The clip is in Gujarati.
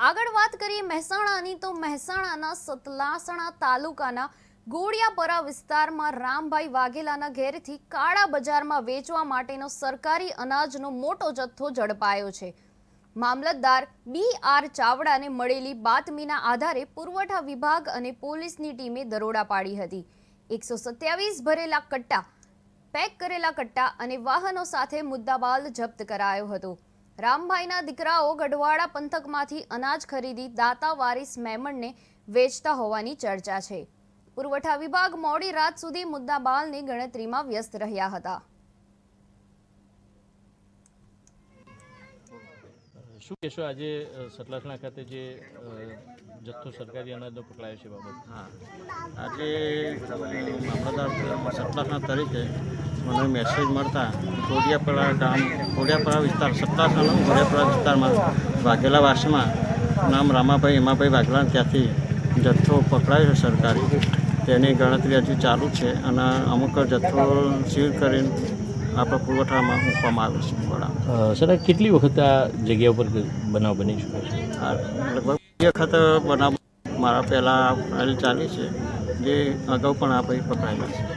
આગળ વાત કરીએ મહેસાણાની તો મહેસાણાના સતલાસણા તાલુકાના ગોળિયાપરા વિસ્તારમાં રામભાઈ વાઘેલાના ઘેરથી કાળા બજારમાં વેચવા માટેનો સરકારી અનાજનો મોટો જથ્થો ઝડપાયો છે। મામલતદાર BR ચાવડાને મળેલી બાતમીના આધારે પુરવઠા વિભાગ અને પોલીસની ટીમે દરોડા પાડી હતી। 127 ભરેલા કટ્ટા, પેક કરેલા કટ્ટા અને વાહનો સાથે મુદ્દામાલ જપ્ત કરાયો હતો। રામભાઈના દીકરાઓ ગઢવાડા પંથકમાંથી અનાજ ખરીદી દાતા વારિસ મેમણને વેચતા હોવાની ચર્ચા છે। પુરવઠા વિભાગ મોડી રાત સુધી મુદ્દામાલની ગણતરીમાં વ્યસ્ત રહ્યા હતા। શું કહેશો આજે સતલાસણા ખાતે જે જથ્થો સરકારી અનાજનો પકડાયો છે બાબત? હા, આજે મામલતદાર સતલાસણા તરીકે મને મેસેજ મળતા ગોળિયાપરા ગામ, ગોળિયાપરા વિસ્તાર, સતલાસણાનો ગોળિયાપરા વિસ્તારમાં વાઘેલા વાસમાં નામ રામાભાઈ હેમાભાઈ વાઘેલા, ત્યાંથી જથ્થો પકડાયો છે સરકારી। તેની ગણતરી હજુ ચાલુ છે અને અમુક જથ્થો સીલ કરીને આપણે પુરવઠામાં મૂકવામાં આવે છે વડા। સર, કેટલી વખત આ જગ્યા ઉપર બનાવ બની ચૂક્યો છે? લગભગ 2 વખત બનાવ મારા પહેલાં ચાલી છે, જે અગાઉ પણ આ ભાઈ પકડાયેલા છે।